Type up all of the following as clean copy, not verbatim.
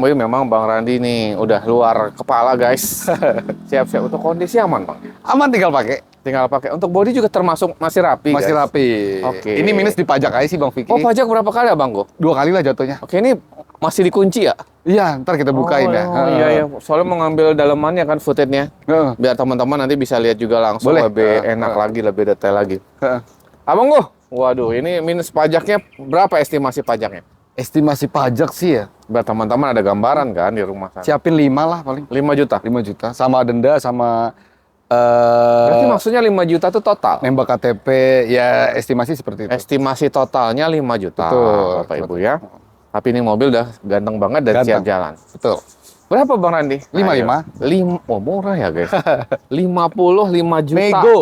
Wih, memang Bang Randi nih udah luar kepala guys. Siap-siap untuk kondisi aman Bang. Aman tinggal pakai. Tinggal pakai. Untuk bodi juga termasuk masih rapi Masih guys. rapi. Oke. Ini minus dipajak aja sih Bang Vicky. Oh pajak berapa kali Abang Go? 2 kali lah jatuhnya. Oke ini masih dikunci ya? Iya, ntar kita bukain ya. Iya iya. Soalnya mau ngambil dalemannya kan footage-nya. Heeh. Biar teman-teman nanti bisa lihat juga langsung. Boleh. Lebih enak lagi, lebih detail lagi. Heeh. Abang Go, waduh ini minus pajaknya berapa estimasi pajaknya? Estimasi pajak sih ya. Biar teman-teman ada gambaran kan di rumah sana. Siapin 5 lah paling. 5 juta. 5 juta sama denda sama Berarti maksudnya 5 juta itu total? nembak KTP, ya estimasi seperti itu. Estimasi totalnya 5 juta. Betul. Bapak Ibu ya. Tapi ini mobil udah ganteng banget dan Ganteng. siap jalan. Betul. Berapa Bang Randi? 55. 5. Oh, murah ya, guys. 55 juta. Nego.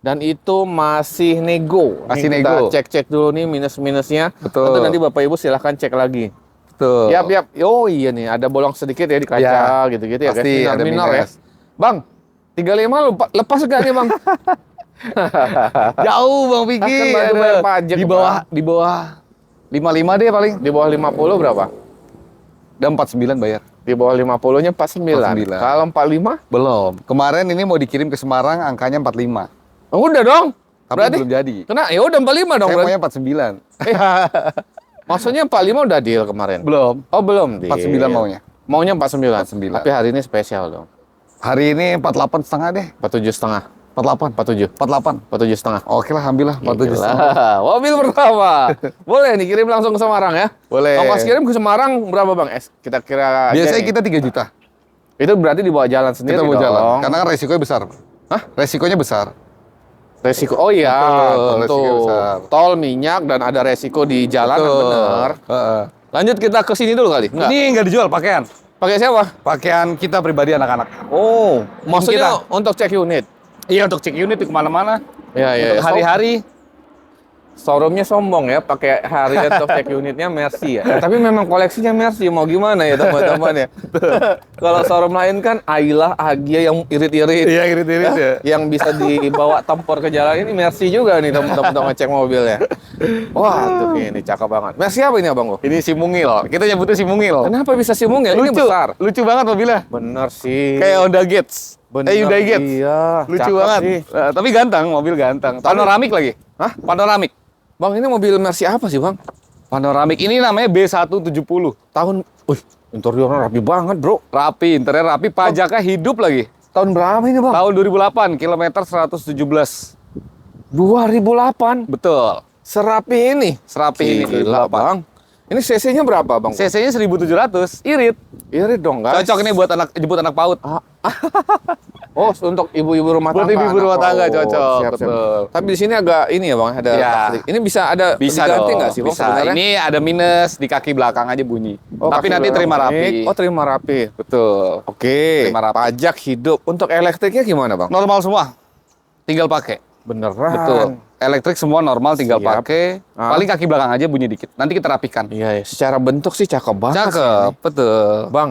Dan itu masih nego. Masih Nih, nego. Kita cek-cek dulu nih minus-minusnya. Betul. Atau nanti Bapak Ibu silahkan cek lagi. Betul. Yap, yap. Oh iya nih, ada bolong sedikit ya di kaca Ya, gitu-gitu ya, pasti guys. ada Minor ya. minus. Bang, 35 lepas gak nih, Bang? Jauh Bang Vicky. Kan baru Ada. bayar pajak, di bawah 55 deh paling. Di bawah 50 berapa? Dan 49 bayar. Di bawah 50-nya 49. 49. Kalau 45? Belum. Kemarin ini mau dikirim ke Semarang angkanya 45. Oh, udah dong. Tapi Berarti belum jadi. kena ya udah 45 dong Saya berarti. maunya 49. Maksudnya 45 udah deal kemarin. Belum. Oh, belum deal. 49 maunya. Maunya 49. 49. Tapi hari ini spesial dong. Hari ini 48 setengah deh. 47 setengah. 48. 47. 48. 47 setengah. Oke lah, ambillah 47 setengah. Gila. Mobil pertama. Boleh nih kirim langsung ke Semarang ya? Boleh. Ongkos kirim ke Semarang berapa Bang? Kita kira aja Biasanya nih. kita 3 juta. Itu berarti dibawa jalan sendiri Kita mau dong. jalan. Karena kan resikonya besar. Hah? Resikonya besar. Resiko. Oh iya, Betul, tentu. resikonya besar. Tol, minyak dan ada resiko di jalan Betul. benar. Heeh. Lanjut kita ke sini dulu kali. Enggak. Ini nggak dijual pakaian. Pakai siapa? Pakaian kita pribadi anak-anak. Oh, maksudnya kita. untuk cek unit. Iya, untuk cek unit di kemana-mana. Ya, ya. Untuk hari-hari. Showroomnya sombong ya, pakai harian untuk cek unitnya Mercy ya. Tapi memang koleksinya Mercy, mau gimana ya teman-teman ya. Kalau showroom lain kan Ayla, Agia yang irit-irit. Iya, irit-irit ya. Yang bisa dibawa tempur ke jalan ini Mercy juga nih teman-teman untuk ngecek mobilnya. Wah, tuh ini cakep banget. Mercy apa ini Abang? Ini si mungil. Kita nyebutnya si mungil. Kenapa bisa si mungil? Ini Lucu. besar. Lucu banget mobilnya. Bener sih. Kayak Honda Gets. Bener, Hyundai Gets. Iya. Lucu cakep banget. sih. Nah, tapi ganteng, mobil ganteng. Panoramik lagi. Hah? Panoramik. Bang, ini mobil Mercy apa sih Bang? Panoramik ini namanya B170. Tahun, interiornya rapi banget bro. Rapi, interior rapi, pajaknya hidup lagi. Tahun berapa ini Bang? Tahun 2008, kilometer 117. 2008. Betul. Serapi ini. Serapi ini Gila 2008. Bang. Ini CC-nya berapa Bang? CC-nya 1700, irit. Irit dong guys. Cocok nih buat jemput anak PAUD. Oh, untuk ibu-ibu rumah Buat tangga. ibu-ibu rumah anak tangga PAUD. cocok, Siap, siap. betul. Tapi di sini agak ini ya Bang, ada Ya. plastik. Ini bisa ada Bisa diganti dong, nggak sih Bang bisa. sebenarnya? Ini ada minus di kaki belakang aja bunyi. Oh, Tapi kaki nanti belakang terima naik. rapi. Oh, terima rapi. Betul. Oke. Terima rapi. Pajak hidup. Untuk elektriknya gimana Bang? Normal semua. Tinggal pakai. Beneran. Betul. Elektrik semua normal, tinggal Siap. pakai. Ah. Paling kaki belakang aja bunyi dikit. Nanti kita rapikan. Iya, ya. Secara bentuk sih cakep banget. sih Cakep, ini. betul. Bang,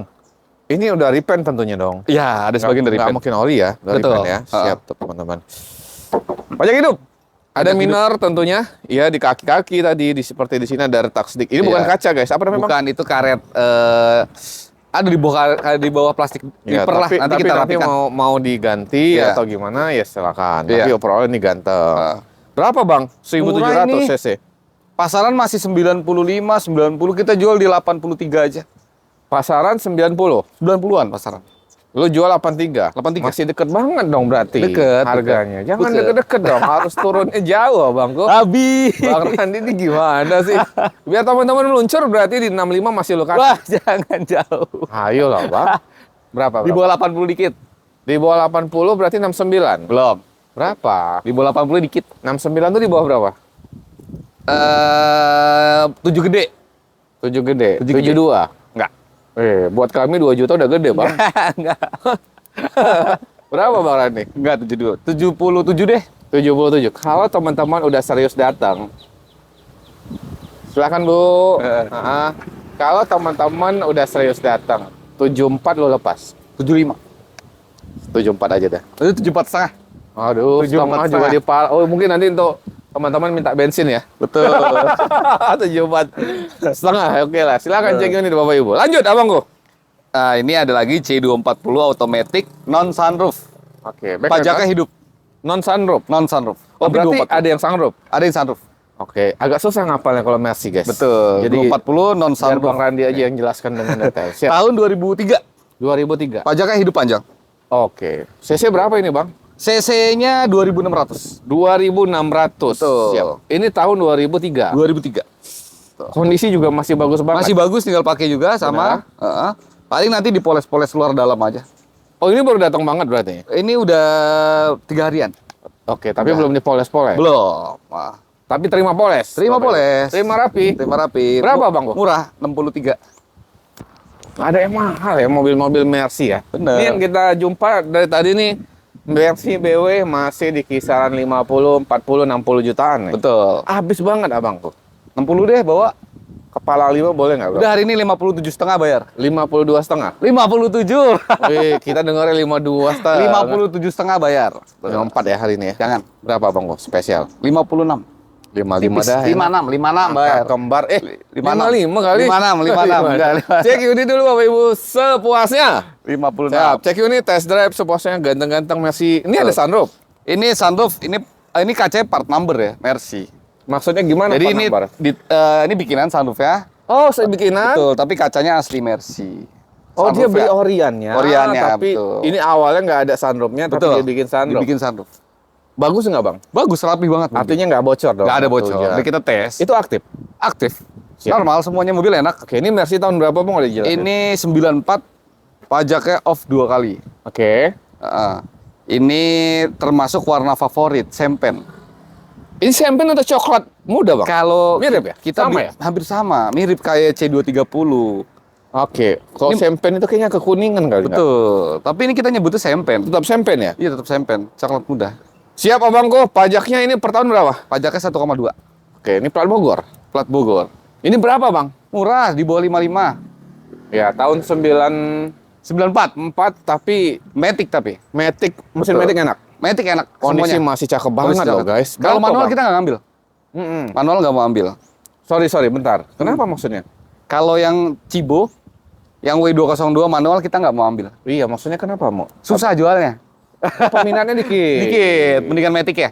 ini udah repaint tentunya dong. Ya, ada sebagian dari Nggak pen. mungkin oli ya, dari Betul. pen ya. Ha. Siap tuh teman-teman. Pajak hidup. Ada Pajak minor tentunya, ya di kaki-kaki tadi, seperti di sini ada retak sedikit. Ini Iya. bukan kaca guys, apa namanya? Bang? Bukan, itu karet. Ada di bawah plastik Ya, paper lah. tapi, Nanti tapi kita nanti rapikan. mau diganti Iya. atau gimana ya silakan. Iya. Tapi overall ini ganteng. Berapa bang? 1.700 Murah ini. cc. Pasaran masih 95, 90, kita jual di 83 aja. Pasaran 90. 90-an pasaran. Lu jual 83. 83. Masih deket banget dong berarti. Deket, harganya. Jangan Deket. deket-deket dong, harus turunnya jauh bang. Kok Abi. Bang Randi ini gimana sih? Biar teman-teman meluncur berarti di 65 masih lu kasih. Wah, jangan jauh. Ayo lah bang. Berapa? Di bawah 80 dikit. Di bawah 80 berarti 69. Belum. Berapa? Di bawah 80 dikit. 69 tuh di bawah berapa? 7 gede. 7 gede. 7 gede. 72. Enggak. Buat kami 2 juta udah gede bang. Enggak. Berapa bang Randi? Enggak 72. 77 deh. 77. Kalau teman-teman udah serius datang, silakan bu. Kalau teman-teman udah serius datang, 74 lo lepas. 75. 74 aja dah. Itu 74 setengah. Aduh, 74 setengah juga setengah. dipal. Oh, mungkin nanti untuk teman-teman minta bensin ya. Betul. 74 setengah. Oke lah. Silakan cek ini Bapak Ibu. Lanjut, Abangku. Nah, ini ada lagi C240 automatic non sunroof. Oke, Pajaknya hidup, non sunroof. non sunroof. Oh, Tapi berarti 240. ada yang sunroof. Ada yang sunroof. Oke, agak susah ngapalnya kalau Mercy, guys. Betul. Jadi 240 non biar sunroof. Bang Randi aja yang jelaskan dengan detail. Siap. Tahun 2003. 2003. Pajaknya hidup panjang. Oke. CC berapa ini, Bang? CC-nya 2600. 2600. Betul. Siap. Ini tahun 2003. 2003. Kondisi juga masih bagus banget. Masih bagus, tinggal pakai juga sama. Paling nanti dipoles-poles luar dalam aja. Oh, ini baru datang banget berarti. Ini udah 3 harian. Oke, tapi Udah. belum dipoles-poles. Belum. Wah. Tapi terima poles. Terima poles. Terima rapi. Terima rapi. Berapa, Bang, kok? Murah, 63. Ada yang mahal ya mobil-mobil Mercy ya. Bener. Ini yang kita jumpa dari tadi nih, Mercy BW masih di kisaran 50, 40, 60 jutaan nih. Betul. Habis banget abang tuh. 60 deh bawa. Kepala 5 boleh nggak, Bang? Udah hari ini 57,5 bayar. 52,5. 57. Wih, kita dengarnya 52,5. 57,5 bayar. 54 ya hari ini ya. Jangan. Berapa Bang kok spesial? 56. 55 Tipis. dah. ya. 56 bayar. Kembar 56. 55 kali. 56. Enggak, 55. Cek unit dulu Bapak Ibu sepuasnya. 56. Siap, cek unit test drive sepuasnya ganteng-ganteng Mercy. Ini ada Betul. sunroof. Ini sunroof, ini kaca part number ya, Mercy. Maksudnya gimana Jadi Pak ini Nakbar? ini bikinan sunroof ya. Oh, saya bikinan. Betul, tapi kacanya asli Mercy. Oh, dia Sunroof beli ya. Oriannya. Oriannya, tapi betul. ini awalnya nggak ada sunroofnya, tapi Betul. dia bikin sunroof. Dibikin sunroof. Bagus nggak, Bang? Bagus, rapi banget. Artinya nggak bocor dong. nggak ada bocor. Tuh, Udah kita tes. Itu aktif. Aktif. Siap. Normal, semuanya mobil enak. Oke, ini Mercy tahun berapa Bang? Udah dijelasin. Ini 94, pajaknya off 2 kali. Oke. Ini termasuk warna favorit, champagne. Ini champagne atau coklat muda, Bang? Kalau Mirip ya? Kita Sama ya? hampir sama, mirip kayak C230. Oke. Kalau Ini- champagne itu kayaknya kekuningan kali. nggak? Betul. Tapi ini kita nyebutnya champagne. Tetap champagne ya? Iya, tetap champagne, coklat muda. Siap, Abangku. Pajaknya ini per tahun berapa? Pajaknya 1,2. Oke, ini plat Bogor. Plat Bogor. Ini berapa, Bang? Murah, di bawah 55. Ya, tahun 94, 94. tapi Matic tapi. Matic, mesin Betul. Matic enak. Matic enak Kondisi semuanya. masih cakep Kondisi banget loh, cakep. guys. Kalau Berapa, manual Bang? kita nggak ngambil. Mm-mm. Manual nggak mau ambil. Sorry, bentar. Kenapa maksudnya? Kalau yang Cibo, yang W202 manual kita nggak mau ambil. Iya, maksudnya kenapa, Mo? Susah jualnya. Peminatnya dikit. Dikit, mendingan Matic ya.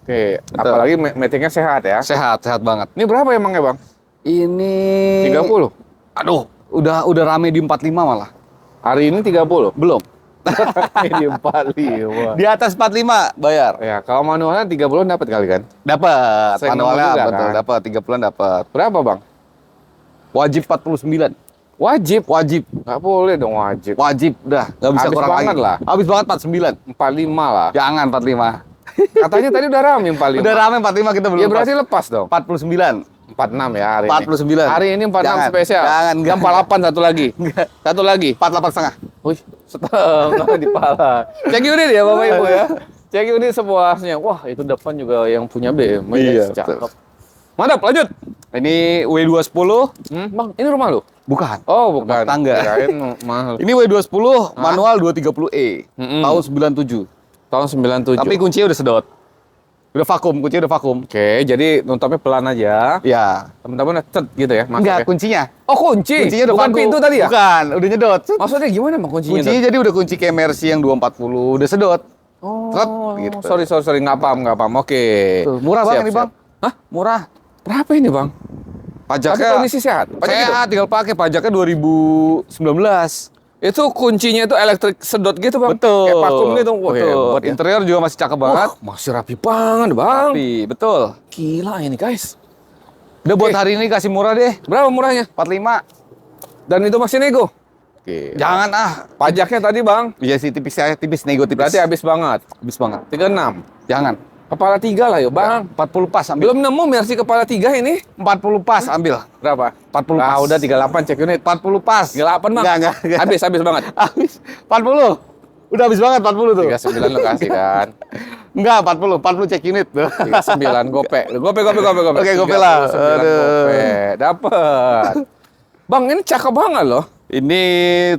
Oke, Betul. apalagi Matic-nya sehat ya. Sehat banget. Ini berapa emangnya, Bang? Ini 30. Aduh, udah rame di 45 malah. Hari ini 30. Belum. Ini 45. Di atas 45 bayar. Ya, kalau manualnya 30 dapat kali kan? Dapat. Sering Manualnya nongol juga, betul, kan? dapat 30-an dapat. Berapa, Bang? Wajib 49. Wajib. Wajib. Nggak boleh dong wajib. Wajib dah, nggak bisa Habis kurang banget lagi. lah. Habis banget 49. 45 lah. Jangan 45. Katanya tadi udah rame 45. Udah rame 45 kita belum. Ya berarti lepas dong. 49. 46 ya hari 49. ini. Hari ini 46 Jangan, spesial. jangan, Yang 48 satu lagi. Satu lagi. 48 setengah. Wih, setengah di pala. Cek unit ya Bapak Ibu ya. Cek unit sepuasnya. Wah, itu depan juga yang punya BMW. Iya, Cakep. betul. Mantap, lanjut. Ini W210. Bang, ini rumah lu? Bukan. Oh, bukan. Tangga. Kirain mahal. Ini W210 manual 230E. Mm-mm. Tahun 97. Tahun 97. Tapi kuncinya udah sedot. Udah vakum, kuncinya udah vakum. Oke, jadi nutupnya pelan aja. Ya. Teman-teman cet gitu ya masuk Enggak, ya. kuncinya. Oh, kunci. Kuncinya udah Bukan vakum. pintu tadi ya? Bukan, udah nyedot. Maksudnya gimana Bang kuncinya? Kuncinya jadi udah kunci kayak Mercy yang 240, udah sedot. Oh, Tret, gitu. sorry, nggak paham. Oke. Tuh, murah Siap, banget ini, siap. Bang. Hah? Murah. Berapa ini Bang? Tapi Pajaknya kondisi sehat. sehat, tinggal pakai. Pajaknya 2019. Itu kuncinya itu elektrik sedot gitu Bang? Betul. Kayak vakum gitu. Wah, Betul. hebat ya. Interior juga masih cakep banget. Wah, masih rapi banget Bang. Tapi, betul. Gila ini guys. Udah buat Oke. hari ini kasih murah deh. Berapa murahnya? 45. Dan itu masih nego? Oke. Jangan ah. Pajaknya tadi Bang, Iya sih tipis nego tipis. berarti habis banget. habis banget. 36. Jangan. Kepala 3 lah ya Bang. 40 pas ambil. Belum nemu Mercy kepala 3 ini. 40 pas ambil. Berapa? 40 Ah, pas. udah 38 cek unit. 40 pas. 38 Bang. Enggak. Habis banget. Habis. 40. Udah habis banget 40 tuh. 39 lo kasih kan. Enggak, 40 cek unit tuh. 39 gope. Gope. Oke, gope lah. 39 Aduh. gope. Dapet. Bang, ini cakep banget loh. Ini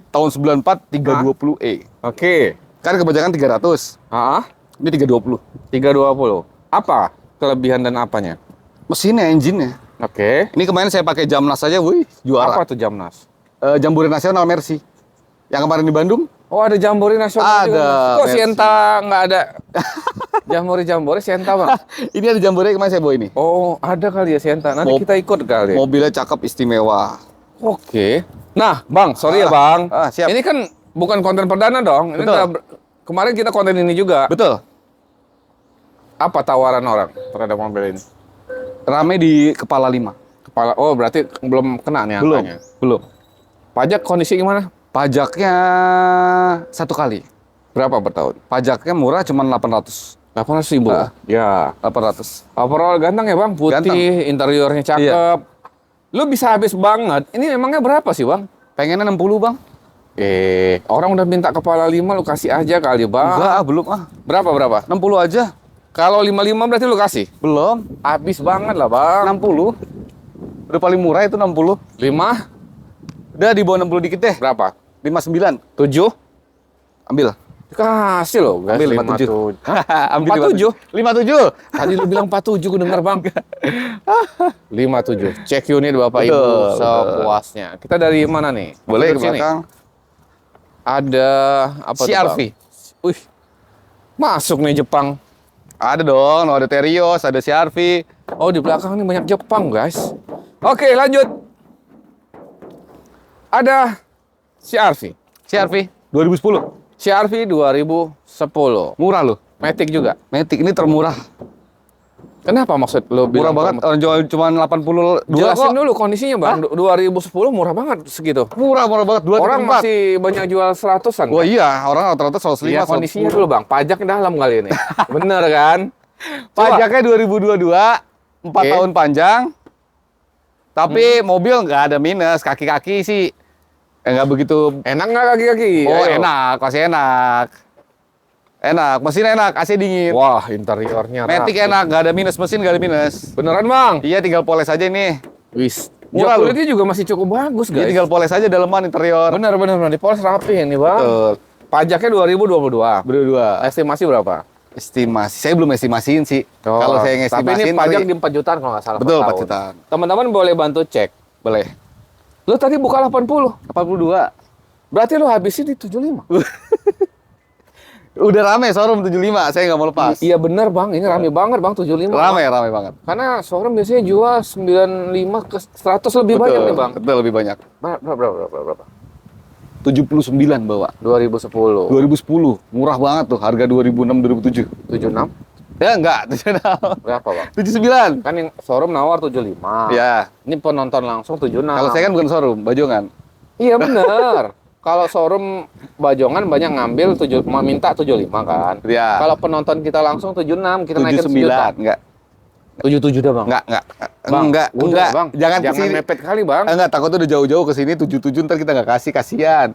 tahun 94 320E. Oke. Kan kebanyakan 300. Ah, Ini 320. 320. Apa kelebihan dan apanya? Mesinnya, engine-nya. Oke. Ini kemarin saya pakai Jamnas aja, wih, juara. Apa tuh Jamnas? Jambore Nasional Mercy. Yang kemarin di Bandung? Oh, ada Jambore nasional juga. Ada, Mas. Kok Mercy. Sienta nggak ada? Jambore Sienta, Bang. Ini ada Jambore kemarin saya bawa ini. Oh, ada kali ya Sienta. Nanti kita ikut kali. Mobilnya cakep, istimewa. Oke. Nah, Bang, sorry ya, Bang. Siap. Ini kan bukan konten perdana dong. Ini Betul. kemarin kita konten ini juga. Betul. Apa tawaran orang terhadap mobil ini? Rame di Kepala 5. Kepala, oh berarti belum kena nih Belum. angkanya. Belum. Pajak kondisi gimana? Pajaknya 1 kali. Berapa per tahun? Pajaknya murah, cuma 800. 800.000. Ya. 800. Overall ganteng ya Bang, putih, Ganteng. interiornya cakep. Lu bisa habis banget. Ini emangnya berapa sih Bang? Pengennya 60, Bang. Orang udah minta kepala 5 lu kasih aja kali Bang. Enggak, belum Berapa? 60 aja. Kalau 55 berarti lu kasih? Belum. Habis banget lah Bang. 60. Udah paling murah itu 60. 5 Udah di bawah 60 dikit deh. berapa? 59. 7? Ambil. Kasih loh guys. Ambil 57. 57. Ambil 47? 57. Tadi lu bilang 47 gue dengar Bang. 57. Cek unit Bapak Ibu Betul, sepuasnya. Kita dari mana nih? Boleh ke Duduk sini. belakang. Ada apa tuh, CR-V. Bang? Wih. Masuk nih Jepang. Ada dong, ada Terios, ada CR-V. Oh, di belakang ini banyak Jepang, guys. Oke, lanjut. Ada CR-V. CR-V 2010. CR-V 2010. Murah loh. Matic juga. Matic ini termurah. Kenapa maksud lo Murah bilang banget, orang jual cuma 82 Jelasin kok. dulu kondisinya, Bang. 2010 murah banget segitu. Murah banget. 2, Orang masih banyak jual 100-an. Wah kan? iya, orang rata-rata 105, Iya, kondisinya 110. dulu, Bang. Pajak dalam kali ini. Bener kan? Coba. Pajaknya 2022, 4 Oke. tahun panjang. Tapi mobil nggak ada minus, kaki-kaki sih nggak begitu. Enak nggak kaki-kaki? Oh Ayo. enak, masih enak. Enak, mesin enak, AC dingin. Wah, interiornya Matic rapi. enak, nggak ada minus, mesin nggak ada minus. Beneran, Bang? Iya, tinggal poles aja ini. Wis. Murah Jok loh. kulitnya juga masih cukup bagus, Iya, guys. tinggal poles aja daleman interior. Bener. Dipoles rapi ini, Bang. Betul. Pajaknya 2022. Berdua. Estimasi berapa? Estimasi, saya belum estimasiin sih. Kalau saya Tapi ngestimasiin, ini pajak di 4 jutaan kalau nggak salah. Betul, per 4 tahun. jutaan. Teman-teman boleh bantu cek. boleh. Lu tadi buka 80. 82. Berarti lu habisin di 75. Udah rame showroom 75, saya nggak mau lepas. Iya bener, Bang. Ini rame banget, Bang, 75. Rame banget. Karena showroom biasanya jual 95 ke 100 lebih banyak nih, Bang. Betul, lebih banyak. Berapa? 79 bawa. 2010. 2010, murah banget tuh, harga 2006 2007. 76? Ya enggak, 76. Berapa, Bang? 79. Kan yang showroom nawar 75. Ya, Ini penonton langsung 76. kalau saya kan bukan showroom, bajongan. Iya bener. Kalau showroom Bajongan banyak ngambil minta 75 kan. Ya. Kalau penonton kita langsung 76, kita naikin 79, enggak. 77 dah, Bang. Enggak. Bang, Enggak, udah, enggak. Bang. Jangan Jangan kesini. mepet kali, Bang. Enggak, takutnya udah jauh-jauh ke sini 77 ntar kita enggak kasih, kasihan.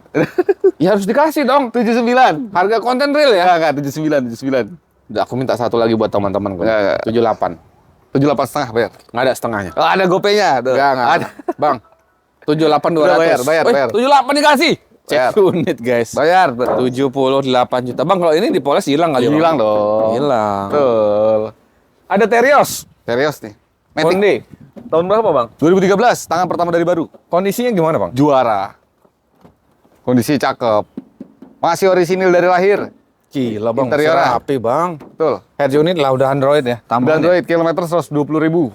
Ya harus dikasih dong. 79. Harga konten real ya. Enggak, 79. Udah, aku minta satu lagi buat teman-teman gue. Enggak. 78. 78 setengah bayar. Nggak ada setengahnya. Oh, ada gopenya tuh. Enggak. Ada. Bang, 78 200. Bayar. 78 dikasih. Bayar. Cek unit, guys. Bayar. 78 juta. Bang, kalau ini dipoles hilang kali, Bang? Hilang dong. Hilang. Betul. Ada Terios. Serius nih. Matic Honda. Tahun berapa, Bang? 2013, tangan pertama dari baru. Kondisinya gimana, Bang? Juara. Kondisi cakep. Masih orisinil dari lahir. Gila, Bang. Masih Interiornya. rapi, Bang. Betul. Head unit lah udah Android ya. Dan Tambahan. Android kilometer 120.000.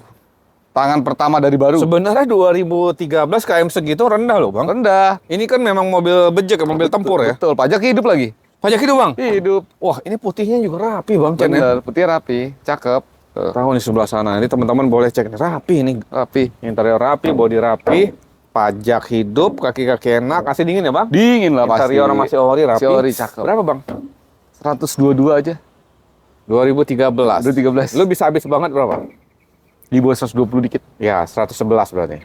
Tangan pertama dari baru. Sebenarnya 2013 KM segitu rendah loh, Bang. Rendah. Ini kan memang mobil bejek, mobil tempur ya. Betul. Pajak hidup lagi. Pajak hidup, Bang. Hidup. Wah, ini putihnya juga rapi, Bang. Cen, ya. Bener. Putih rapi. Cakep. Tuh. Tahu di sebelah sana. Ini teman-teman boleh cek. Rapi ini. Rapi. Interior rapi, bodi rapi. Pajak hidup, kaki-kaki enak. AC dingin ya, Bang? Dingin lah pasti. Interior masih ori, rapi. Masih ori, cakep. Berapa, Bang? 122 aja. 2013. 2013. Lu bisa habis banget berapa? Di bawah 120 dikit. Ya, 111 berarti.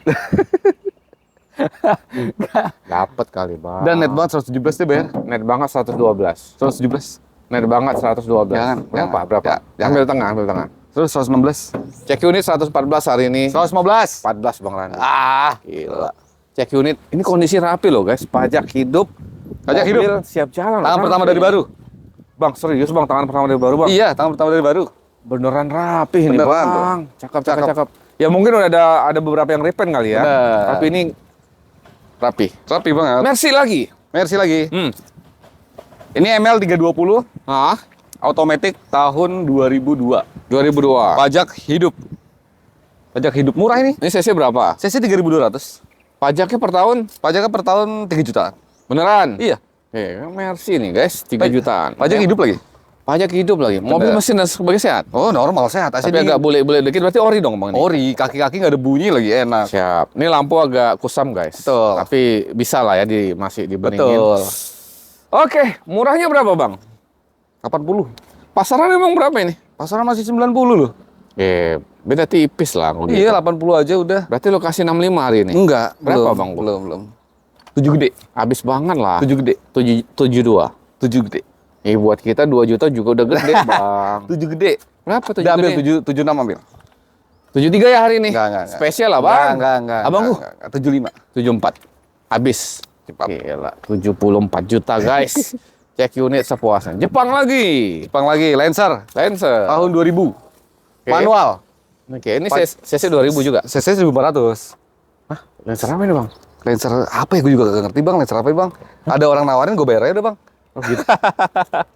Dapat kali, Bang. Dan net banget 117 deh bayar. Net banget 112. 117. Net banget 112. Jangan, Berapa? jangan. Berapa? Ya, jangan. Ambil tengah. Terus 116. Cek unit 114 hari ini. 115. 14, Bang Randi. Ah, Gila. Cek unit. Ini kondisi rapi loh, guys. Pajak hidup. Pajak hidup. Mobil siap jalan. tangan rapi. pertama dari baru. Bang, serius, Bang. Tangan pertama dari baru, Bang. Iya, tangan pertama dari baru. Beneran rapi ini, Beneran, Bang. Cakep. Cakep. Ya mungkin udah ada beberapa yang repaint kali ya. Bener. Tapi ini rapi. Rapi banget. Mercy lagi. Mercy lagi. Hmm. Ini ML 320, Ah, automatic tahun 2002. 2002. Pajak hidup. Pajak hidup murah ini. Ini CC berapa? CC 3.200. Pajaknya per tahun? Pajaknya per tahun 3 jutaan. Beneran? Iya. Mercy nih guys, 3 jutaan. Pajak hidup lagi. Pajak hidup lagi. Mobil Bener. mesin dan sebagainya sehat. Oh, normal sehat. Tapi Asli agak bule-bule dikit berarti ori dong bang ini. ori, kaki-kaki nggak ada bunyi lagi, enak. Siap. Ini lampu agak kusam guys. Betul. Tapi bisa lah ya masih dibeningin. Betul. Oke, murahnya berapa bang? 80. Pasaran emang berapa ini? Pasaran masih 90 loh. Beda tipis lah. kalau gitu. Iya, 80 aja udah. Berarti lo kasih 65 hari ini? Enggak. Berapa, belum, Bang? Belum. 7 gede. Habis banget lah. 7 gede. 72. 7 gede. Buat kita 2 juta juga udah gede bang. 7 gede. Berapa 7 Udah ambil gede? 76 ambil. 73 ya hari ini? Enggak. Spesial lah bang. Enggak. Abangku? 75. 74. Habis. Cepat. Gila, 74 juta guys. Cek unit sepuasnya. Jepang lagi. Jepang lagi, Lancer. Lancer. Tahun 2000. Manual. Oke, ini CC 2000 juga. CC 1500. Hah? Lancer apa ini bang? Lancer apa ya? Gue juga gak ngerti bang. Lancer apa ya bang? Ada orang nawarin, gue bayar aja udah bang. Oh gitu.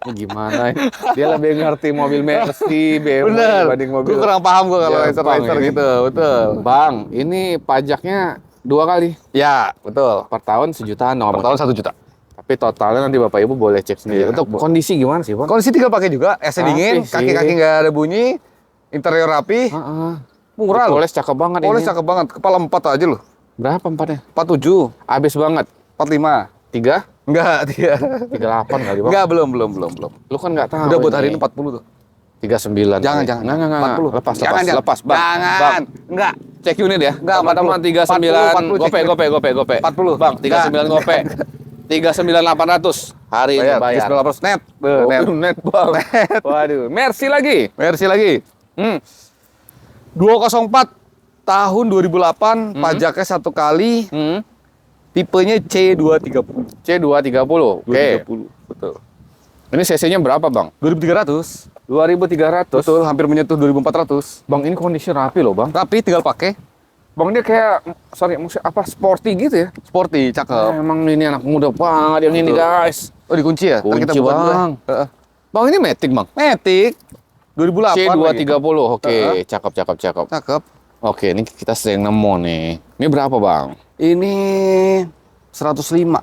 Ini gimana ya? Dia lebih ngerti mobil Mercy, BMW dibanding mobil. Gue kurang paham gue kalau Jepang Lancer ini. gitu. Betul. Bang, ini pajaknya 2 kali. Ya, betul. Per tahun sejutaan Per nomor. tahun 1 juta. Tapi totalnya nanti Bapak Ibu boleh cek sendiri. Iya. Untuk kondisi gimana sih, Bang? Kondisi tinggal pakai juga, AC Rapi dingin, sih. kaki-kaki nggak ada bunyi, interior rapi, Heeh. murah loh. Poles cakep banget Poles ini. cakep banget, kepala 4 aja loh. Berapa empatnya? 47, Habis banget. 45. 3? Enggak, 38 kali, Bang. Enggak, belum. Lu kan nggak tahu. Udah buat hari ini 40 tuh. 39. Jangan. Enggak. 40. Lepas, Jangan. lepas, Bang. Jangan. Bang, Enggak. cek unit ya. Enggak, Pertama 40, 39 gope. 40. Bang, 39 gope. 39.800 hari ini bayar. 39 net. Oh, Net. net, Bang. Waduh, Mercy lagi. Mercy lagi. 204 tahun 2008, pajaknya 1 kali, tipenya C230. C230. Oke. 230. Betul. Ini CC-nya berapa, Bang? 2300. 2300. Betul, hampir menyentuh 2400. Bang, ini kondisi rapi loh, Bang. Tapi tinggal pakai. Bang, dia kayak maksudnya apa sporty gitu ya? Sporty, cakep. Emang ini anak muda banget yang ini, Betul. guys. Oh, dikunci ya? Ntar Kunci, buka dulu ya. Bang. Bang, ini Matic, Bang. Matic 2008 C230. lagi. Oke, cakep. Cakep. Oke, ini kita sering nemu nih. Ini berapa, Bang? Ini 105.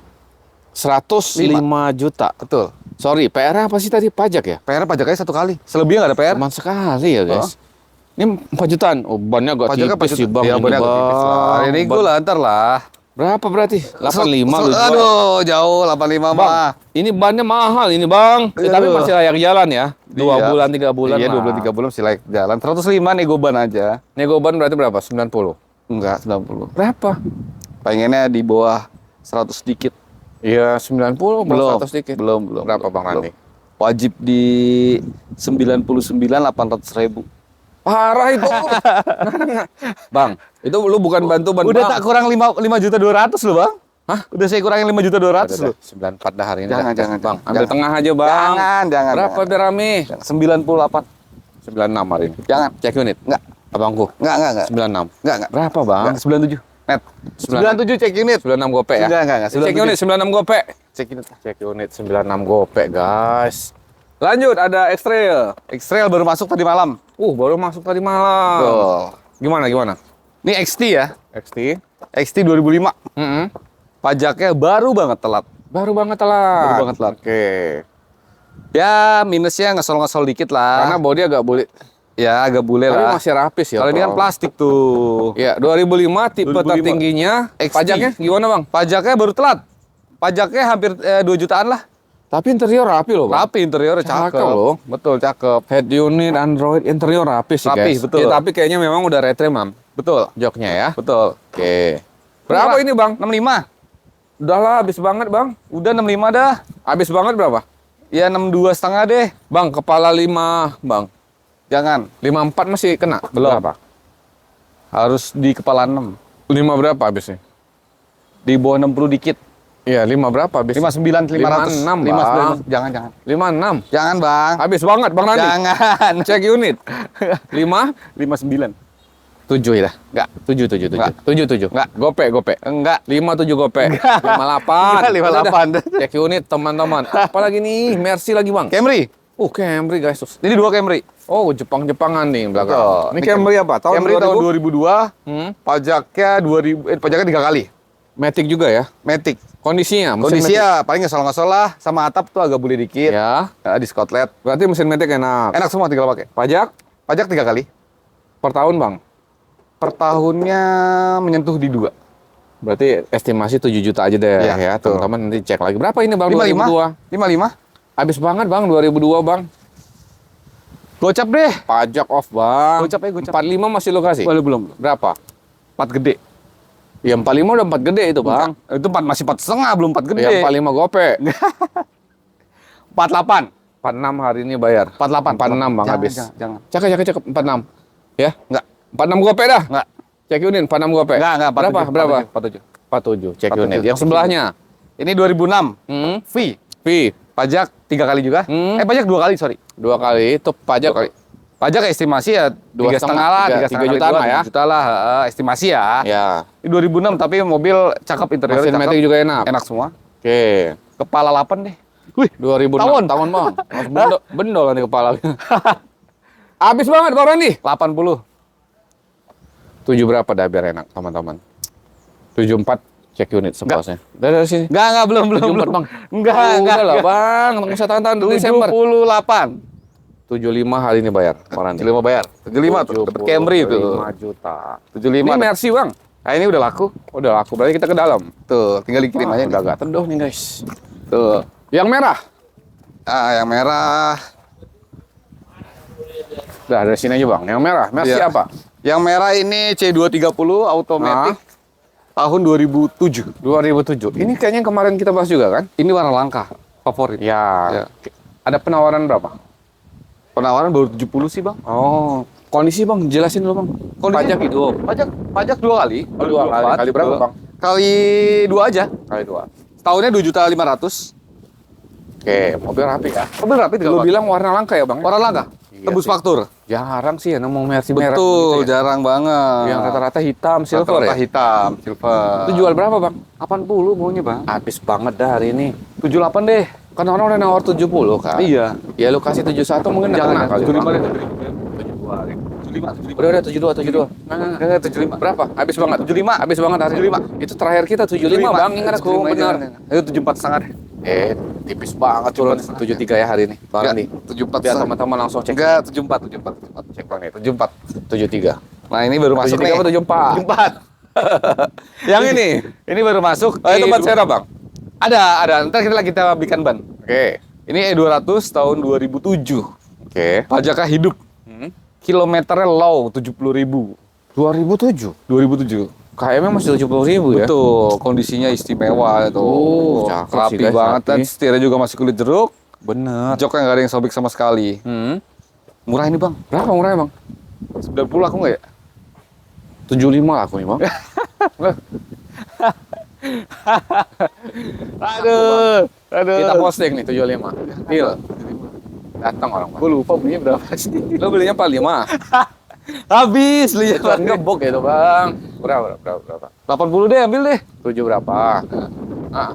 105 juta. Betul. Sorry, PR apa sih tadi? Pajak ya? PR pajaknya 1 kali. Selebihnya nggak ada PR. Cuman sekali ya, guys. Ini 4 jutaan. Oh, bannya agak Pajaknya tipis sih, Bang. Iya, Ini, bannya agak tipis lah. Bang. Ini gue lah, ntar lah. Berapa berarti? 85 lu jual. Aduh, jauh 85 Bang, mah. ini bannya mahal ini, Bang. Tapi Aduh. masih layak jalan ya. 2 Iya. bulan, 3 bulan. Iya, 2 bulan 3 bulan masih layak jalan. 105 nego ban aja. Nego ban berarti berapa? 90. Enggak, 90. Berapa? Pengennya di bawah 100 sedikit. Iya, 90 Belum, 100 dikit. belum. Berapa, Bang belum. Randi? Wajib di 99.800.000. Parah itu. Bang, itu lu bukan bantu ban. Udah Bang. tak kurang 5.200.000 loh, Bang. Hah? Udah saya kurangin 5.200.000 loh. 94 dah hari ini. Jangan, dah. jangan, Bang. jangan. Ambil tengah aja, Bang. Jangan. Berapa biar rame? 98. 96 hari ini. Jangan. Cek unit. Enggak. Abangku. Enggak. 96. Enggak. Berapa, Bang? Enggak, 97. Net. 97 cek unit. 96 gope ya? Enggak. Cek unit 96 gope. Cek unit. Cek unit 96 gope, guys. Lanjut, ada X-Trail. X-Trail baru masuk tadi malam. Baru masuk tadi malam. Tuh. Gimana? Ini XT ya. XT. XT 2005. Pajaknya baru banget telat. Baru banget telat. Baru banget telat. Oke. Ya minusnya ngesol-ngesol dikit lah. Karena bodi agak bulit. Ya agak bule Tapi lah. masih rapis ya. Kalau ini kan plastik tuh. Ya, 2005 tipe 2005. tertingginya. XT. Pajaknya gimana, Bang? Pajaknya baru telat. Pajaknya hampir 2 jutaan lah. Tapi interior rapi loh, Bang. Rapi interiornya Cakep cakep. loh. Betul, cakep. Head unit, Android, interior rapi sih, Rapi, guys. betul. Ya, tapi kayaknya memang udah retrim, Mam. Betul. Joknya ya. Betul. Oke. Berapa Murah. ini, Bang? 65. Udah lah, habis banget, Bang. Udah 65 dah. Habis banget berapa? Ya 62 setengah deh. Bang, kepala 5, Bang. Jangan. 54 masih kena? Belum. Berapa? Harus di kepala 6. 5 berapa habisnya? Di bawah 60 dikit. Iya, 5 berapa habis? 59 500. 56, 59. Jangan. 56. Jangan, Bang. Habis banget, Bang Randi. Jangan. Cek unit. 5? 59. 7 ya? Enggak. 7, 7, 7. Enggak. 7, 7. Enggak. Gope, gope. Enggak. 5, 7 gope. 58. Enggak, 58. Cek unit, teman-teman. Apalagi nih? Mercy lagi, Bang. Camry. Camry, guys. Ini 2 Camry. Oh, Jepang-Jepangan nih belakang. Betul. Ini Camry apa? Tahun Camry 2000? tahun 2002. Hmm? Pajaknya 3 kali. Matic juga ya? Matic. Kondisinya? Mesin Kondisinya paling nggak salah sama atap tuh agak boleh Matic. dikit. Ya. Di Scotland. Berarti mesin Matic enak. Enak semua tinggal pakai. Pajak? Pajak 3 kali. Per tahun, Bang? Per tahunnya menyentuh di 2. Berarti estimasi 7 juta aja deh Iya, ya. betul. Teman-teman nanti cek lagi. Berapa ini, Bang? 55. 2002? 55. Habis banget, Bang. 2002, Bang. Gocap deh. Pajak off, Bang. Gocap ya, gocap. 45 masih lo kasih? Belum. Berapa? 4 gede. Ya 45 udah 4 gede itu, Bang. Itu 4 masih 4,5 belum 4 gede. Yang 45 gope. 48. 46 hari ini bayar. 48. 46, Bang, Jangan, habis. Jangan. Cakep. 46. Ya? Enggak. 46 gope dah. Enggak. Cek unit 46 gope. Enggak. Berapa? 47. 47. Cek 47. unit. Yang sebelahnya. Ini 2006. V. Fee. Pajak 3 kali juga. Hmm. Pajak 2 kali, sorry. 2 kali itu pajak. 2 kali. Pajak estimasi ya 2,5 3,5 lah, 3 jutaan lah ya. 3 juta lah, estimasi ya. Ya. Ini 2006 tapi mobil cakep, interiornya Mesin cakep. Matic juga enak. Enak semua. Oke. Kepala 8 deh. Wih, 2006 tahun, Bang. Bendol kan di kepala. Habis banget, Bang Randi. 80. 7 berapa dah biar enak, teman-teman? 74 cek unit sepasnya. Dari sini. Enggak, belum. 74, Bang. Enggak. Udah lah, Bang. Nggak usah tahan di Desember. 78. 75 hari ini bayar, Bang Randi. 75 bayar. 75 tuh, dapat Camry itu. 5 juta. 75. Ini Mercy, Bang. Nah, ini udah laku. Udah laku, berarti kita ke dalam. Tuh, tinggal dikirim aja. Udah agak teduh nih, guys. Tuh. Yang merah. Yang merah. Udah, dari sini aja, Bang. Yang merah. Mercy Iya. apa? Yang merah ini C230 automatic tahun 2007. 2007. Ini kayaknya yang kemarin kita bahas juga, kan? Ini warna langka, favorit. Ya. Ada penawaran berapa? Penawaran baru 70 sih, Bang. Oh, kondisi, Bang, jelasin dulu, Bang. Kondisi Pajak itu. Pajak 2 kali. Oh, 2 kali. Kali berapa, Bang? Kali 2 aja. Kali 2. Setahunnya 2.500.000. Oke, mobil rapi ya. Mobil rapi Lu bilang warna langka ya, Bang? warna langka. Iya Tembus sih. faktur. Jarang sih ya nemu Mercy merah. Betul, gitu ya. jarang banget. Yang rata-rata hitam, silver Rata-rata ya. hitam, silver. Itu jual berapa, Bang? 80 maunya, Bang. Habis banget dah hari ini. 78 deh. Kan orang udah nawar 70 kan. Iya. Ya lu kasih 71 mungkin nggak kena kali. 75 deh. 75. Udah 72, 72. Enggak, 75. Berapa? Habis banget. 75. Habis banget hari 75. Itu terakhir kita 75, Bang. Ingat aku benar. Itu 74 setengah deh. Tipis banget turun 73 ya hari ini. Bang Andi. 74 Biar setengah. teman-teman langsung cek. Enggak, 74. Cek Bang nih. 74. 73. Nah, ini baru masuk 73 nih. apa 74? 74. Yang ini. Ini baru masuk. Oh, itu ban serap, Bang. Ada. Ntar kita bikin ban. Oke. Ini E200 tahun 2007. Oke. Pajaknya hidup. Kilometernya low, 70.000. 2007. 2007. KM-nya masih 70.000 ya. Betul, kondisinya istimewa itu. Cakep sih, Rapi guys, banget, dan rapi. setirnya juga masih kulit jeruk. Bener. Joknya nggak ada yang sobek sama sekali. Murah ini, Bang. Berapa murahnya, Bang? 90 aku nggak ya? 75 lah aku nih, Bang. Aduh. Kita posting nih 75. Deal. Datang orang, Bang. Gue lupa belinya berapa sih. Lo belinya 45. Habis belinya. Kan gebok gitu, Bang. Berapa? 80 deh, ambil deh. 7 berapa? Ah,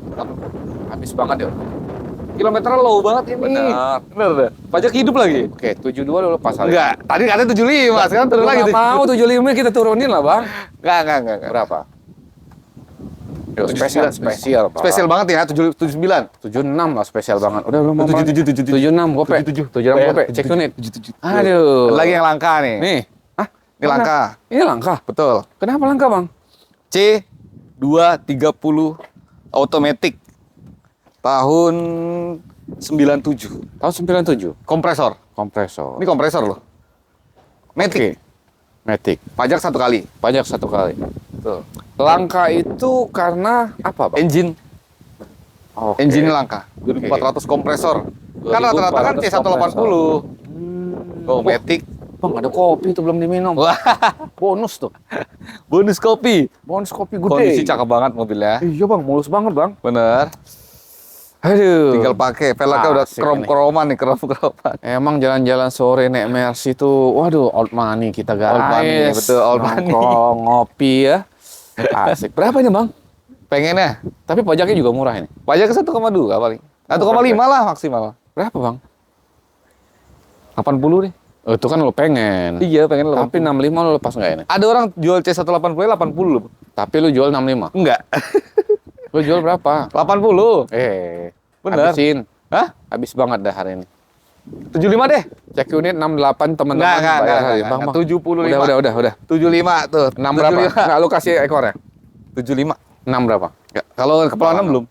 habis banget ya. Kilometernya low banget ini. Benar. Bener deh. Pajak hidup lagi. Oke, 72 dulu pasal. Enggak, tadi katanya 75, sekarang turun lagi. Nggak mau 75 kita turunin lah, Bang. Enggak. Berapa? Yo, spesial, Pak. Spesial banget ya, 79. 76 lah spesial banget. Udah mau 77. 76 gope. 76 gope. Cek unit. 77. Aduh. Lagi yang langka nih. Nih. Ah, Ini langka. Ini langka. Betul. Kenapa langka, Bang? C230 automatic tahun 97. Tahun 97. Kompresor. Kompresor. Ini kompresor loh. Matic. Oke. Matic. Pajak 1 kali. Pajak 1 kali. Betul. Langka itu karena apa, Bang? Engine. Oke. Engine langka. 2400 kompresor. Kan rata-rata kan C180. Oh, Matic. Bang, ada kopi itu belum diminum. Wah, Bonus tuh. bonus kopi. Bonus kopi gede. Kondisi cakep banget mobilnya. Iya, Bang. Mulus banget, Bang. Bener. Aduh. Tinggal pakai. Velgnya udah Asik krom-kroman nih, krom-kroman. Emang jalan-jalan sore naik Mercy tuh, waduh, old money kita guys. Old money, betul, old money. Nongkrong, ngopi ya. Asik. Berapa ini bang? Pengennya. Tapi pajaknya juga murah ini. Pajak ke 1,2 paling. 1,5 lah maksimal. Berapa bang? 80 deh. Oh, itu kan lo pengen. Iya, pengen lo. Tapi 65 lo lepas nggak ini? Ada orang jual C180 80 loh. Tapi lo jual 65. Enggak. Lo jual berapa? 80. Bener. Bener. Habisin. Hah? Habis banget dah hari ini. 75 deh. Cek unit 68 teman-teman. Enggak. Bayar hari. Enggak. Bang, bang. 75. Udah. 75 tuh. 6 berapa? Enggak, lo kasih ekornya. 75. 6 berapa? Enggak. Kalau kepala 6 belum.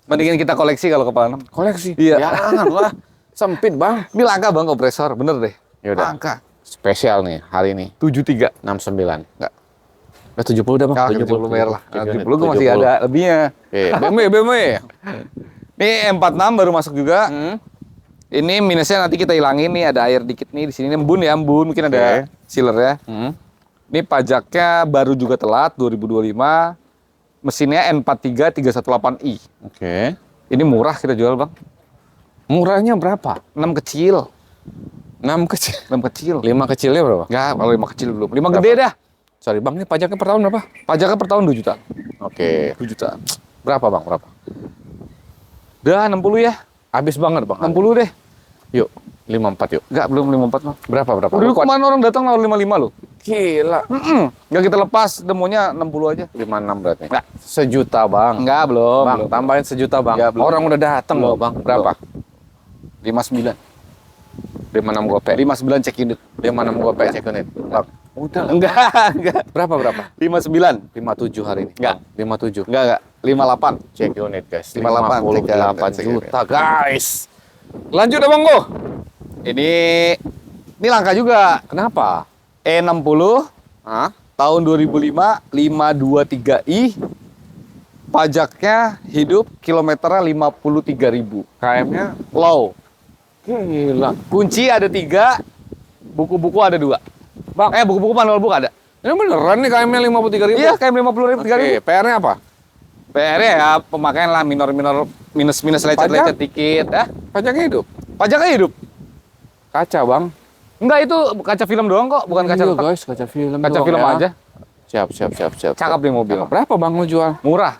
Mendingan kita koleksi kalau kepala 6. Koleksi. Iya. Jangan lah. Sempit bang. Ini langka bang kompresor, bener deh. Yaudah. Langka. Spesial nih hari ini. 73. 69. Enggak. Udah 70 udah bang. Nah, 70 bayar lah. Cek unit, 70 gue masih ada lebihnya. Oke. BMW. Ini M46 baru masuk juga. Hmm. Ini minusnya nanti kita hilangin nih, ada air dikit nih di sini. Ini embun ya, embun. Mungkin ada sealer ya. Hmm. Ini pajaknya baru juga telat 2025. Mesinnya N43 318i. Oke. Ini murah kita jual, Bang. Murahnya berapa? 6 kecil. 6 kecil. 6 kecil. 5 kecilnya berapa? Enggak, kalau 5 kecil belum. 5 gede dah. Sorry bang, ini pajaknya per tahun berapa? Pajaknya per tahun 2 juta. Oke. 2 juta. Berapa bang? Berapa? Udah 60 ya. Habis banget bang. 60 deh. Yuk. 54 yuk. Enggak, belum 54 mah. Berapa? Dulu kemana orang datang nawar 55 loh. Gila. Enggak kita lepas, demonya 60 aja. 56 berarti. Enggak. Sejuta bang. Enggak, belum. Bang, belum. tambahin sejuta bang. Ya, belum. Orang udah datang loh bang. Berapa? 59. 56 gopek. 59 cek unit. 56 gopek cek unit. Bang. Udah. Enggak. Berapa? 59. 57 hari ini. Enggak. 57. Enggak. 58. Cek unit guys. 58 58 cek juta guys. Lanjut ya bang Go. Ini langka juga. Kenapa? E60 Hah? tahun 2005 523i. Pajaknya hidup, kilometernya 53.000. KM-nya Low. gila. Kunci ada 3, buku-buku ada 2. Bang, Buku-buku manual book ada. ini beneran nih KM-nya 53.000? Iya, kayak 50.000, 3.000. Oke, PR-nya apa? PR-nya ya pemakaian lah minor-minor, minus-minus lecet-lecet dikit. Pajaknya hidup. Pajaknya hidup. Kaca bang. Enggak, itu kaca film doang kok, bukan kaca Iya, retak. guys, kaca film. Kaca doang film ya. aja. Siap. Cakep nih mobil. Berapa bang lo jual? Murah.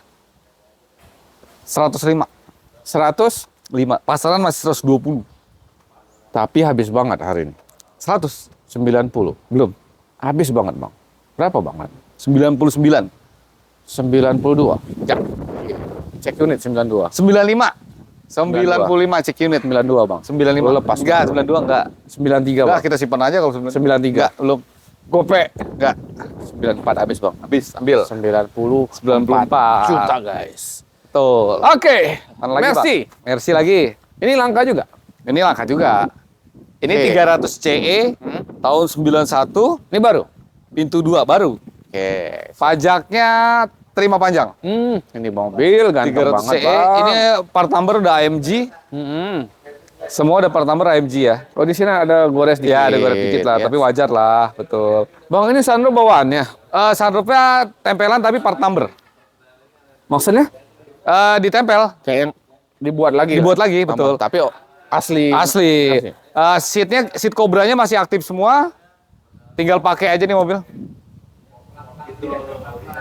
105. 100, Pasaran masih 120. tapi habis banget hari ini. 100. 90. Belum. Habis banget bang. Berapa bang? 99. 92. Ya. Cek unit 92. 95. 95 cek unit. 92 bang. 95. Lo lepas. Enggak, 92 enggak. 93 Enggak, bang. kita simpan aja kalau 93. 93. Enggak, belum. Gope. Enggak. 94 habis bang. Habis, ambil. 94 juta guys. Betul. Oke. Mana lagi, Mercy. Pak? Mercy lagi. Ini langka juga. Ini langka juga. Ini Oke. 300 CE tahun 91, Ini baru. pintu 2 baru. Oke. Pajaknya terima panjang. Ini mobil ganteng 300 banget CE. bang. Ini part number udah AMG. Semua udah part number AMG ya. Oh di sini ada gores dikit. Ya, ada gores dikit lah, ya. tapi wajar lah, betul. Bang ini sunroof bawaannya. Sunroofnya tempelan tapi part number. Maksudnya? Ditempel, Kayak yang dibuat lagi. dibuat kan? lagi, betul. Tapi asli. Asli. Seat Cobra-nya masih aktif semua. Tinggal pakai aja nih mobil.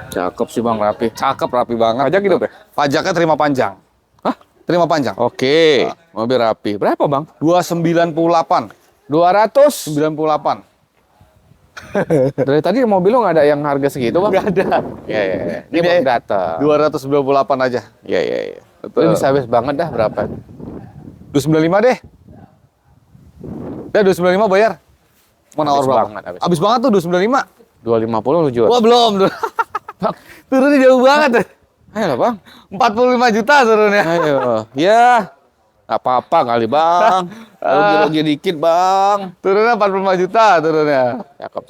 Cakep sih bang, rapi. Cakep, rapi banget. Pajak hidup ya? Pajaknya terima panjang. Hah? Terima panjang. Oke. Mobil rapi. Berapa bang? 298. 200. 98. Dari tadi mobil lo nggak ada yang harga segitu bang? Nggak ada. Iya. Ini Ini baru datang. 298 aja. Iya. Betul. Ini bisa habis banget dah berapa? 295 deh. Udah 295 bayar. Mau nawar Habis berapa? banget, habis. Habis banget tuh 295. 250 lu jual. Wah, belum. Turunnya jauh banget. Ayo lah bang. 45 juta turunnya. Ayo. Ya. Nggak apa-apa kali bang. Rugi-rugi dikit bang. Turunnya 45 juta turunnya. Cakep.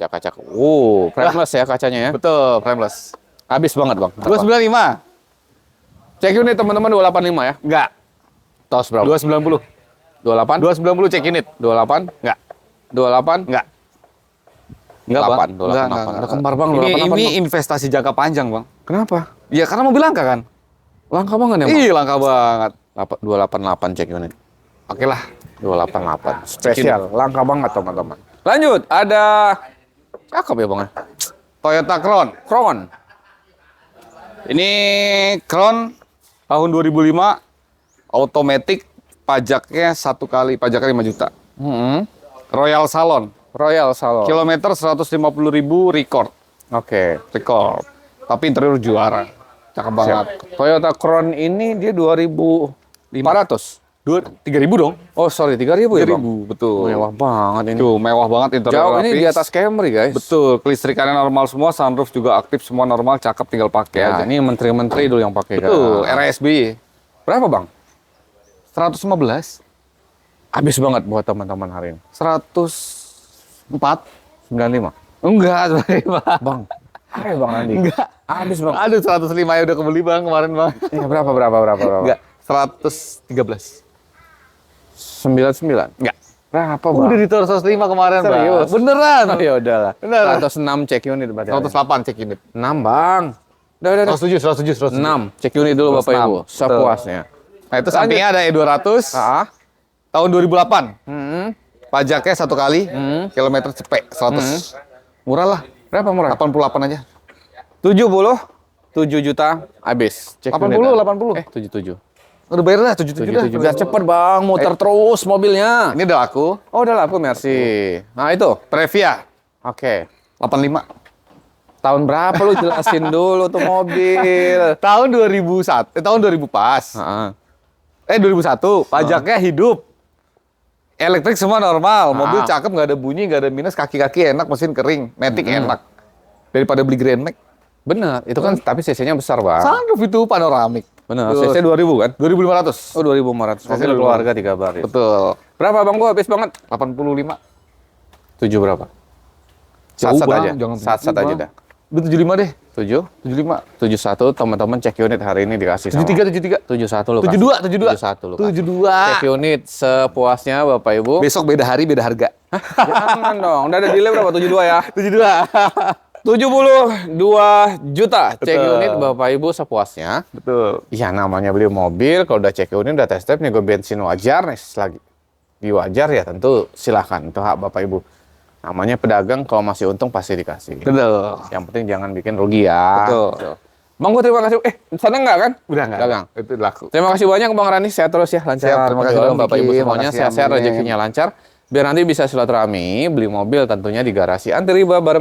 Frameless ya kacanya ya. Betul, frameless. Habis banget bang. 295. Cek unit teman-teman 285 ya. Enggak. Tos berapa? 290. 28? 290 cek unit. 28? Enggak. 28? Enggak. Enggak, 8, Bang. 28. Ada kembar bang. Ini 28, Bang. investasi jangka panjang, Bang. Kenapa? Ya karena mobil langka kan. Langka banget ya bang? Iya, langka banget. 288 check unit. Oke lah. 288. Spesial, langka banget teman-teman. Lanjut, ada cakep ya Bang. Toyota Crown. Crown. Ini Crown tahun 2005, automatic, pajaknya 1 kali, pajaknya 5 juta. Royal Salon, Royal Salon. kilometer 150.000 record. Oke. Record. Tapi interior juara. Cakep banget. Toyota Crown ini dia 2.500. 3.000 dong. Oh sorry, 3.000 ya Bang? 3.000, betul. Mewah banget ini. Tuh, mewah banget interior Jauh ini rapis. di atas Camry guys. Betul, kelistrikannya normal semua, sunroof juga aktif, semua normal, cakep, tinggal pakai Ya, aja. ini menteri-menteri dulu yang pakai kan. Betul, RSBY. Berapa Bang? 115, Habis banget buat teman-teman hari ini. 104. 95. Enggak, sebenarnya, Bang. Bang. Ayo Bang Andi. Enggak. Habis Bang. Aduh, 105 ya udah kebeli, Bang, kemarin, Bang. Ya, berapa? Enggak, 113. 99. Enggak. Berapa Bang? Udah ditaruh 105 kemarin, Bang. Serius? Beneran. Oh, ya udahlah. Bener. 106 check unit berarti. 108 cek unit. 6 Bang. Udah. 107. 6 check unit dulu Bapak 106. Ibu. Sepuasnya. Nah, itu sampingnya ada E200 tahun 2008. Pajaknya 1 kali, kilometer cepet 100. Murah lah. Berapa murah? 88 aja. 7 juta habis. Check 80, unit. 80. 77. Udah bayar lah 77 dah. Biar cepet Bang, muter terus mobilnya. Ini udah aku. Oh, udah laku, merci. Nah, itu. Previa Oke. 85. Tahun berapa lu jelasin dulu tuh mobil. Tahun 2001, tahun 2000 pas. Heeh. 2001, pajaknya hidup. Elektrik semua normal, mobil cakep, nggak ada bunyi, nggak ada minus, kaki-kaki enak, mesin kering, matic enak. Daripada beli Grand Max. Bener, itu kan tapi CC-nya besar, Bang. Sunroof itu panoramik. Bener, Terus, CC 2000 kan? 2500. Oh, 2500. Mobil keluarga 3 baris. Betul. Berapa Bang gua habis banget? 85. 7 berapa? Jauh, Sat-sat Bang, aja. jangan Sat-sat begitu, aja Bang. dah. Udah 75 deh. 7, 75. 71 teman-teman check unit hari ini dikasih sama. 73. 71 lu 72, 71 lu kasih. 72. Check unit sepuasnya Bapak Ibu. Besok beda hari, beda harga. Jangan dong. Udah ada delay berapa? 72 ya. 72. 72 juta check Betul. unit Bapak Ibu sepuasnya. Betul. Ya namanya beli mobil, kalau udah check unit, udah test drive, nego bensin wajar, nih lagi di wajar ya tentu silahkan, itu hak Bapak Ibu. Namanya pedagang, kalau masih untung pasti dikasih. Betul. Yang penting jangan bikin rugi ya. Betul. Gitu. Bang, gue terima kasih. Sana enggak kan? Udah nggak? Dagang. Itu laku. Terima kasih banyak Bang Rani, sehat terus ya, lancar. Siap, terima kasih, Berjualan, Bang Bapak Vicky. Ibu Terima semuanya, kasih, sehat-sehat, amin. rezekinya lancar. Biar nanti bisa silaturahmi, beli mobil tentunya di garasi Anti Riba bareng